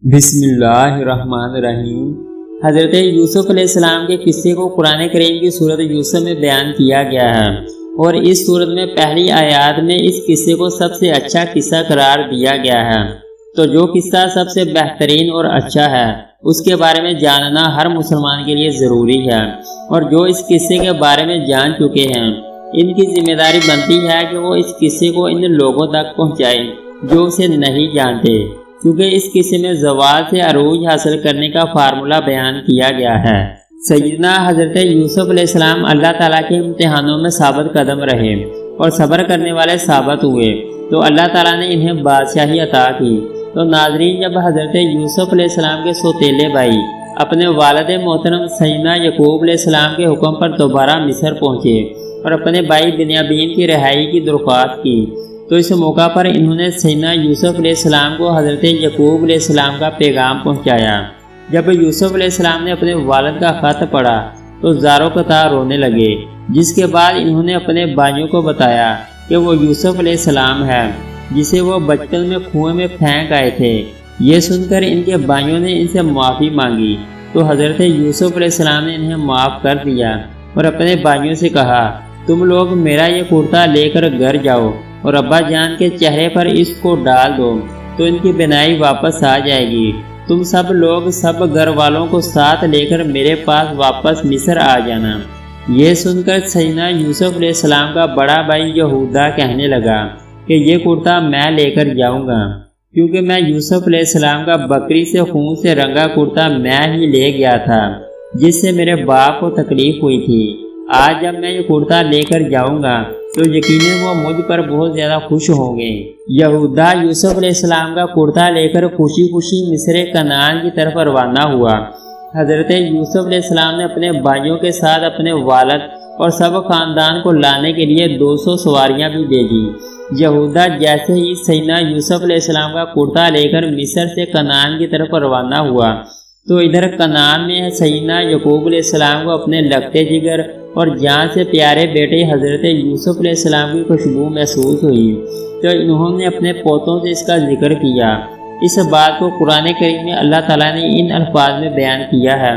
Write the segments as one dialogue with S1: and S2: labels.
S1: بسم اللہ الرحمن الرحیم۔ حضرت یوسف علیہ السلام کے قصے کو قرآن کریم کی سورۃ یوسف میں بیان کیا گیا ہے، اور اس سورت میں پہلی آیات میں اس قصے کو سب سے اچھا قصہ قرار دیا گیا ہے۔ تو جو قصہ سب سے بہترین اور اچھا ہے اس کے بارے میں جاننا ہر مسلمان کے لیے ضروری ہے، اور جو اس قصے کے بارے میں جان چکے ہیں ان کی ذمہ داری بنتی ہے کہ وہ اس قصے کو ان لوگوں تک پہنچائیں جو اسے نہیں جانتے، کیونکہ اس قصے میں زوال سے عروج حاصل کرنے کا فارمولہ بیان کیا گیا ہے۔ سیدنا حضرت یوسف علیہ السلام اللہ تعالیٰ کے امتحانوں میں ثابت قدم رہے اور صبر کرنے والے ثابت ہوئے تو اللہ تعالیٰ نے انہیں بادشاہی عطا کی۔ تو ناظرین، جب حضرت یوسف علیہ السلام کے سوتیلے بھائی اپنے والد محترم سیدنا یعقوب علیہ السلام کے حکم پر دوبارہ مصر پہنچے اور اپنے بھائی بنیامین کی رہائی کی درخواست کی، تو اس موقع پر انہوں نے سیدنا یوسف علیہ السلام کو حضرت یعقوب علیہ السلام کا پیغام پہنچایا۔ جب یوسف علیہ السلام نے اپنے والد کا خط پڑھا تو زاروں قطار رونے لگے، جس کے بعد انہوں نے اپنے بھائیوں کو بتایا کہ وہ یوسف علیہ السلام ہے جسے وہ بچپن میں کنویں میں پھینک آئے تھے۔ یہ سن کر ان کے بھائیوں نے ان سے معافی مانگی تو حضرت یوسف علیہ السلام نے انہیں معاف کر دیا اور اپنے بھائیوں سے کہا، تم لوگ میرا یہ کرتا لے کر گھر جاؤ اور ابا جان کے چہرے پر اس کو ڈال دو تو ان کی بینائی واپس آ جائے گی۔ تم سب لوگ سب گھر والوں کو ساتھ لے کر میرے پاس واپس مصر آ جانا۔ یہ سن کر سیدنا یوسف علیہ السلام کا بڑا بھائی یہودا کہنے لگا کہ یہ کرتا میں لے کر جاؤں گا، کیونکہ میں یوسف علیہ السلام کا بکری سے خون سے رنگا کرتا میں ہی لے گیا تھا، جس سے میرے باپ کو تکلیف ہوئی تھی۔ آج جب میں یہ کرتا لے کر جاؤں گا تو یقیناً وہ مجھ پر بہت زیادہ خوش ہوں گے۔ یہودا یوسف علیہ السلام کا کرتا لے کر خوشی خوشی مصر کنعان کی طرف روانہ ہوا۔ حضرت یوسف علیہ السلام نے اپنے بھائیوں کے ساتھ اپنے والد اور سب خاندان کو لانے کے لیے 200 سواریاں بھی بھیجی۔ یہودا جیسے ہی سیدنا یوسف علیہ السلام کا کرتا لے کر مصر سے کنعان کی طرف روانہ ہوا تو ادھر کنعان میں سیدنا یعقوب علیہ السلام کو اپنے لگتے جگر اور جان سے پیارے بیٹے حضرت یوسف علیہ السلام کی خوشبو محسوس ہوئی، تو انہوں نے اپنے پوتوں سے اس کا ذکر کیا۔ اس بات کو قرآن کریم میں اللہ تعالیٰ نے ان الفاظ میں بیان کیا ہے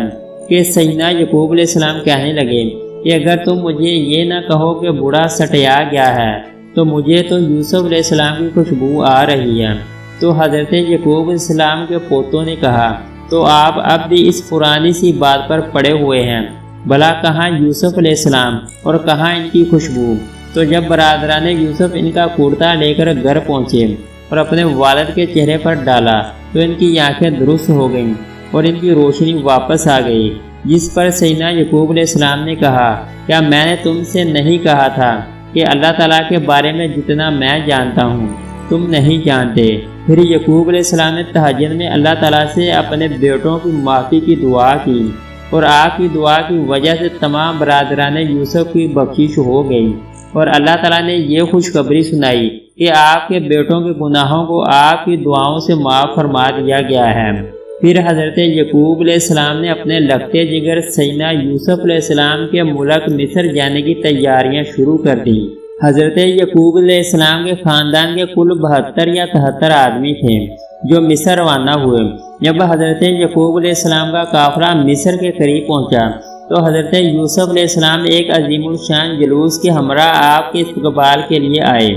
S1: کہ سیدنا یعقوب علیہ السلام کہنے لگے کہ اگر تم مجھے یہ نہ کہو کہ بوڑھا سٹیا گیا ہے تو مجھے تو یوسف علیہ السلام کی خوشبو آ رہی ہے۔ تو حضرت یعقوب علیہ السلام کے پوتوں نے کہا، تو آپ اب بھی اس پرانی سی بات پر پڑے ہوئے ہیں، بھلا کہاں یوسف علیہ السلام اور کہاں ان کی خوشبو؟ تو جب برادران یوسف ان کا کرتا لے کر گھر پہنچے اور اپنے والد کے چہرے پر ڈالا تو ان کی آنکھیں درست ہو گئیں اور ان کی روشنی واپس آ گئی، جس پر سیدنا یعقوب علیہ السلام نے کہا، کیا میں نے تم سے نہیں کہا تھا کہ اللہ تعالیٰ کے بارے میں جتنا میں جانتا ہوں تم نہیں جانتے؟ پھر یعقوب علیہ السلام نے تہجد میں اللہ تعالیٰ سے اپنے بیٹوں کی معافی کی دعا کی، اور آپ کی دعا کی وجہ سے تمام برادران یوسف کی بخشش ہو گئی، اور اللہ تعالیٰ نے یہ خوشخبری سنائی کہ آپ کے بیٹوں کے گناہوں کو آپ کی دعاؤں سے معاف فرما دیا گیا ہے۔ پھر حضرت یعقوب علیہ السلام نے اپنے لگتے جگر سیدنا یوسف علیہ السلام کے ملک مصر جانے کی تیاریاں شروع کر دیں۔ حضرت یعقوب علیہ السلام کے خاندان کے کل 72 یا 73 آدمی تھے جو مصر روانہ ہوئے۔ جب حضرت یعقوب علیہ السلام کا قافلہ مصر کے قریب پہنچا تو حضرت یوسف علیہ السلام ایک عظیم الشان جلوس کے ہمراہ آپ کے استقبال کے لیے آئے۔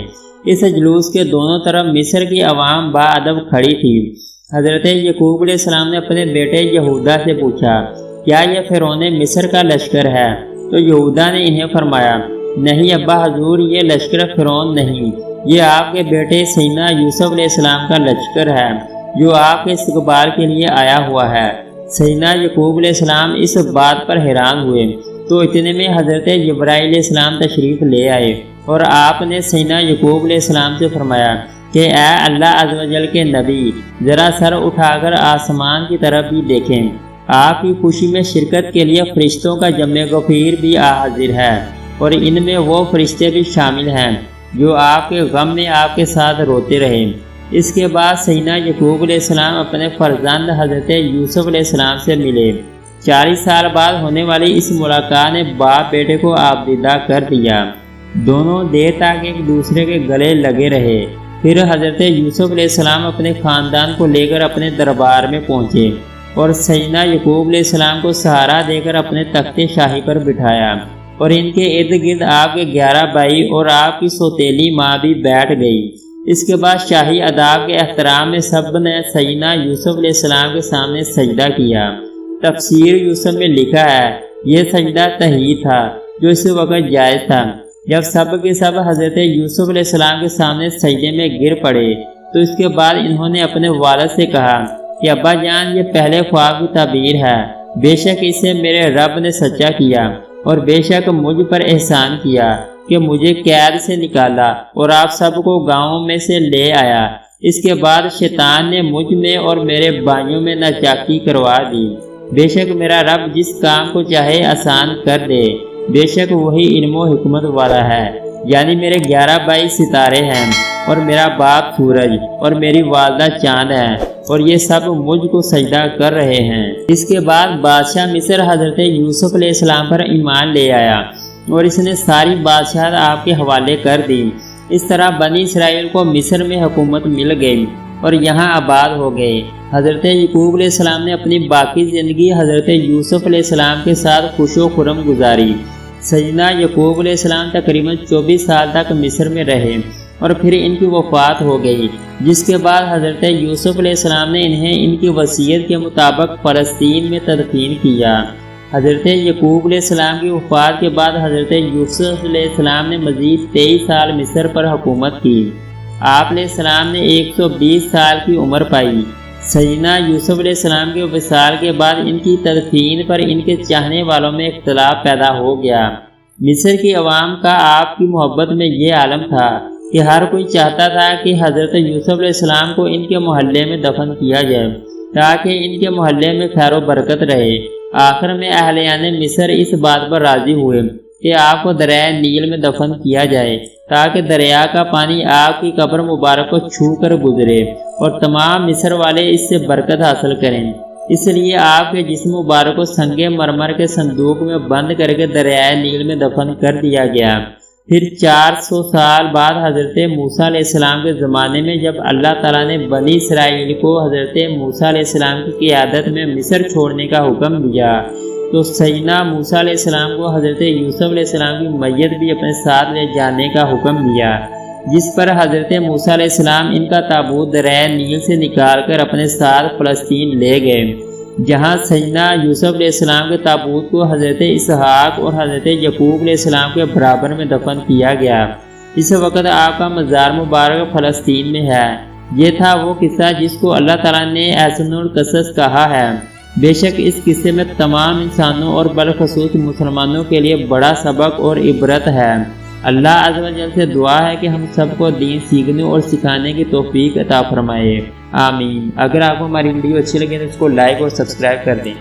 S1: اس جلوس کے دونوں طرف مصر کی عوام با ادب کھڑی تھی۔ حضرت یعقوب علیہ السلام نے اپنے بیٹے یہودا سے پوچھا، کیا یہ فرعون مصر کا لشکر ہے؟ تو یہودا نے انہیں فرمایا، نہیں ابا حضور، یہ لشکر فرعون نہیں، یہ آپ کے بیٹے سیدنا یوسف علیہ السلام کا لشکر ہے جو آپ کے استقبال کے لیے آیا ہوا ہے۔ سیدنا یعقوب علیہ السلام اس بات پر حیران ہوئے تو اتنے میں حضرت جبرائیل علیہ السلام تشریف لے آئے، اور آپ نے سیدنا یعقوب علیہ السلام سے فرمایا کہ اے اللہ عز و جل کے نبی، ذرا سر اٹھا کر آسمان کی طرف بھی دیکھیں، آپ کی خوشی میں شرکت کے لیے فرشتوں کا جمع غفیر بھی حاضر ہے، اور ان میں وہ فرشتے بھی شامل ہیں جو آپ کے غم میں آپ کے ساتھ روتے رہے۔ اس کے بعد سیدنا یعقوب علیہ السلام اپنے فرزند حضرت یوسف علیہ السلام سے ملے۔ 40 سال بعد ہونے والی اس ملاقات نے باپ بیٹے کو آبدیدہ کر دیا۔ دونوں دیر تک ایک دوسرے کے گلے لگے رہے۔ پھر حضرت یوسف علیہ السلام اپنے خاندان کو لے کر اپنے دربار میں پہنچے اور سیدنا یعقوب علیہ السلام کو سہارا دے کر اپنے تخت شاہی پر بٹھایا، اور ان کے ارد گرد آپ کے 11 بھائی اور آپ کی سوتیلی ماں بھی بیٹھ گئی۔ اس کے بعد شاہی آداب کے احترام میں سب نے سیدنا یوسف علیہ السلام کے سامنے سجدہ کیا۔ تفسیر یوسف میں لکھا ہے یہ سجدہ تحیہ تھا جو اس وقت جائز تھا۔ جب سب کے سب حضرت یوسف علیہ السلام کے سامنے سجدے میں گر پڑے تو اس کے بعد انہوں نے اپنے والد سے کہا کہ ابا جان، یہ پہلے خواب کی تعبیر ہے، بے شک اسے میرے رب نے سچا کیا، اور بے شک مجھ پر احسان کیا کہ مجھے قید سے نکالا اور آپ سب کو گاؤں میں سے لے آیا۔ اس کے بعد شیطان نے مجھ میں اور میرے بھائیوں میں ناچاکی کروا دی۔ بے شک میرا رب جس کام کو چاہے آسان کر دے، بے شک وہی علم و حکمت والا ہے۔ یعنی میرے 11 بھائی ستارے ہیں، اور میرا باپ سورج، اور میری والدہ چاند ہے، اور یہ سب مجھ کو سجدہ کر رہے ہیں۔ اس کے بعد بادشاہ مصر حضرت یوسف علیہ السلام پر ایمان لے آیا اور اس نے ساری بادشاہت آپ کے حوالے کر دی۔ اس طرح بنی اسرائیل کو مصر میں حکومت مل گئی اور یہاں آباد ہو گئے۔ حضرت یعقوب علیہ السلام نے اپنی باقی زندگی حضرت یوسف علیہ السلام کے ساتھ خوش و خرم گزاری۔ سیدنا یعقوب علیہ السلام تقریباً 24 سال تک مصر میں رہے اور پھر ان کی وفات ہو گئی، جس کے بعد حضرت یوسف علیہ السلام نے انہیں ان کی وصیت کے مطابق فلسطین میں تدفین کیا۔ حضرت یعقوب علیہ السلام کی وفات کے بعد حضرت یوسف علیہ السلام نے مزید 23 سال مصر پر حکومت کی۔ آپ علیہ السلام نے 120 سال کی عمر پائی۔ سیدنا یوسف علیہ السلام کے وصال کے بعد ان کی تدفین پر ان کے چاہنے والوں میں اختلاف پیدا ہو گیا۔ مصر کی عوام کا آپ کی محبت میں یہ عالم تھا کہ ہر کوئی چاہتا تھا کہ حضرت یوسف علیہ السلام کو ان کے محلے میں دفن کیا جائے تاکہ ان کے محلے میں خیر و برکت رہے۔ آخر میں اہلیان مصر اس بات پر راضی ہوئے کہ آپ کو دریائے نیل میں دفن کیا جائے تاکہ دریا کا پانی آپ کی قبر مبارک کو چھو کر گزرے اور تمام مصر والے اس سے برکت حاصل کریں۔ اس لیے آپ کے جسم مبارک کو سنگ مرمر کے صندوق میں بند کر کے دریائے نیل میں دفن کر دیا گیا۔ پھر 400 سال بعد حضرت موسیٰ علیہ السلام کے زمانے میں جب اللہ تعالیٰ نے بنی اسرائیل کو حضرت موسیٰ علیہ السلام کی قیادت میں مصر چھوڑنے کا حکم دیا تو سیدنا موسیٰ علیہ السلام کو حضرت یوسف علیہ السلام کی میت بھی اپنے ساتھ لے جانے کا حکم دیا، جس پر حضرت موسیٰ علیہ السلام ان کا تابوت دریائے نیل سے نکال کر اپنے ساتھ فلسطین لے گئے، جہاں سیدنا یوسف علیہ السلام کے تابوت کو حضرت اسحاق اور حضرت یعقوب علیہ السلام کے برابر میں دفن کیا گیا۔ اس وقت آپ کا مزار مبارک فلسطین میں ہے۔ یہ تھا وہ قصہ جس کو اللہ تعالیٰ نے احسن القصص کہا ہے۔ بے شک اس قصے میں تمام انسانوں اور بالخصوص مسلمانوں کے لیے بڑا سبق اور عبرت ہے۔ اللہ عز و جل سے دعا ہے کہ ہم سب کو دین سیکھنے اور سکھانے کی توفیق عطا فرمائے، آمین۔ اگر آپ کو ہماری ویڈیو اچھی لگے تو اس کو لائک اور سبسکرائب کر دیں۔